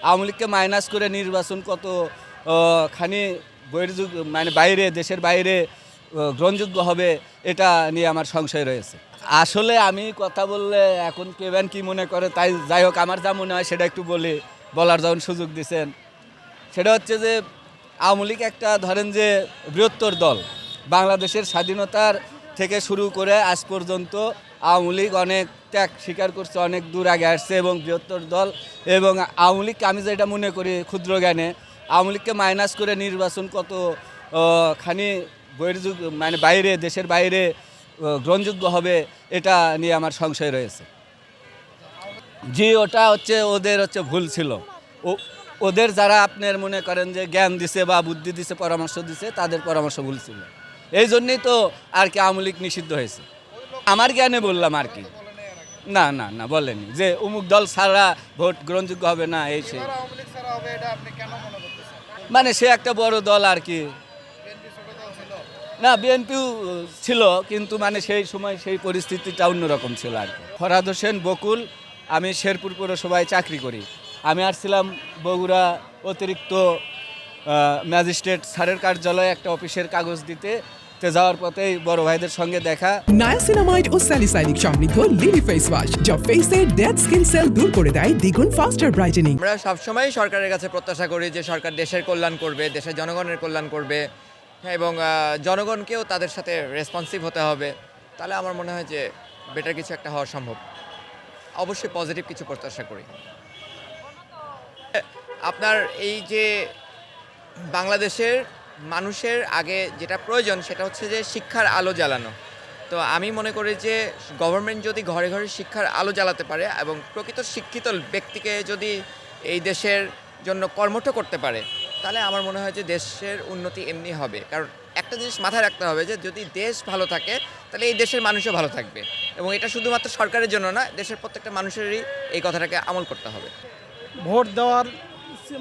আওয়ামী লীগকে মাইনাস করে নির্বাচন কত খানি মানে বাইরে, দেশের বাইরে গ্রহণযোগ্য হবে, এটা নিয়ে আমার সংশয় রয়েছে। আসলে আমি কথা বললে এখন কেবেন কি মনে করে, তাই যাই হোক, আমার যা মনে হয় সেটা একটু বলার যখন সুযোগ দিচ্ছেন, সেটা হচ্ছে যে আওয়ামী লীগ একটা ধরেন যে বৃহত্তর দল। বাংলাদেশের স্বাধীনতার থেকে শুরু করে আজ পর্যন্ত আওয়ামী লীগ অনেক ত্যাগ স্বীকার করছে, অনেক দূর আগে আসছে এবং বৃহত্তর দল। এবং আওয়ামী লীগকে আমি যেটা মনে করি ক্ষুদ্র জ্ঞানে, আওয়ামী লীগকে মাইনাস করে নির্বাচন কত খানি মানে বাইরে, দেশের বাইরে গ্রহণযোগ্য হবে, এটা নিয়ে আমার সংশয় রয়েছে। জি, ওটা হচ্ছে ওদের ভুল ছিল। ওদের যারা আপনার মনে করেন যে জ্ঞান দিছে বা বুদ্ধি দিছে, পরামর্শ দিছে, তাদের পরামর্শ ভুল ছিল। এই জন্যই তো আর কি আওয়ামী লীগ নিষিদ্ধ হয়েছে। আমার জ্ঞানে বললাম আর কি। না না না, বলেনি যে অমুক দল ছাড়া ভোট গ্রহণযোগ্য হবে না, এই সেই। মানে সে একটা বড় দল আর কি। না, বিএনপিও ছিল, কিন্তু মানে সেই সময় সেই পরিস্থিতিটা অন্যরকম ছিল আর কি। ফরহাদ হোসেন বকুল, আমি শেরপুর পৌরসভায় চাকরি করি। আমি আসছিলাম বগুড়া অতিরিক্ত ম্যাজিস্ট্রেট স্যারের কার্যালয়ে একটা অফিসের কাগজ দিতে যাওয়ার পথেই বড় ভাইদের সঙ্গে দেখা। নায়াসিনামাইড ও স্যালিসাইলিক সমৃদ্ধ লিলি ফেস ওয়াশ যা ফেসের ডেড স্কিন সেল দূর করে দেয় দ্বিগুণ ফাস্টার ব্রাইটেনিং। আমরা সবসময় সরকারের কাছে প্রত্যাশা করি যে সরকার দেশের কল্যাণ করবে, দেশের জনগণের কল্যাণ করবে, এবং জনগণকেও তাদের সাথে রেসপন্সিভ হতে হবে। তাহলে আমার মনে হয় যে বেটার কিছু একটা হওয়া সম্ভব। অবশ্যই পজিটিভ কিছু প্রত্যাশা করি। আপনার এই যে বাংলাদেশের মানুষের আগে যেটা প্রয়োজন সেটা হচ্ছে যে শিক্ষার আলো জ্বালানো। তো আমি মনে করি যে গভর্নমেন্ট যদি ঘরে ঘরে শিক্ষার আলো জ্বালাতে পারে এবং প্রকৃত শিক্ষিত ব্যক্তিকে যদি এই দেশের জন্য কর্মঠ করতে পারে, তাহলে আমার মনে হয় যে দেশের উন্নতি এমনি হবে। কারণ একটা জিনিস মাথায় রাখতে হবে যে যদি দেশ ভালো থাকে তাহলে এই দেশের মানুষও ভালো থাকবে, এবং এটা শুধুমাত্র সরকারের জন্য না, দেশের প্রত্যেকটা মানুষেরই এই কথাটাকে আমল করতে হবে। ভোট দেওয়ার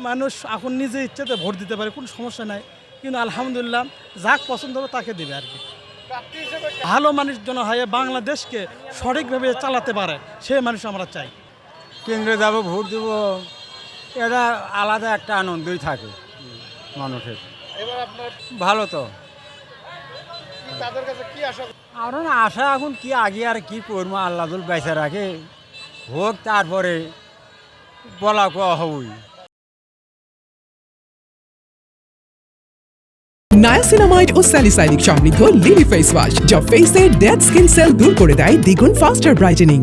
মানুষ এখন নিজে ইচ্ছাতে ভোট দিতে পারে, কোনো সমস্যা নাই, কিন্তু আলহামদুলিল্লাহ যাক পছন্দ হবে তাকে দেবে আর কি। ভালো মানুষ যেন হয়, বাংলাদেশকে সঠিকভাবে চালাতে পারে, সেই মানুষ আমরা চাই। কেন্দ্রে যাব, ভোট দেব, এটা আলাদা একটা আনন্দই থাকে মানুষের। ভালো তো আর আশা এখন কি আগে আর কি করবো, আল্লাহ বেঁচে রাখে হোক, তারপরে বলা কোয়া হবই। নায়াসিনামাইড ও স্যালিসাইলিক সমৃদ্ধ লিলি ফেস ওয়াশ যা ফেসের ডেড স্কিন সেল দূর করে দেয় দ্বিগুণ ফাস্টার ব্রাইটেনিং।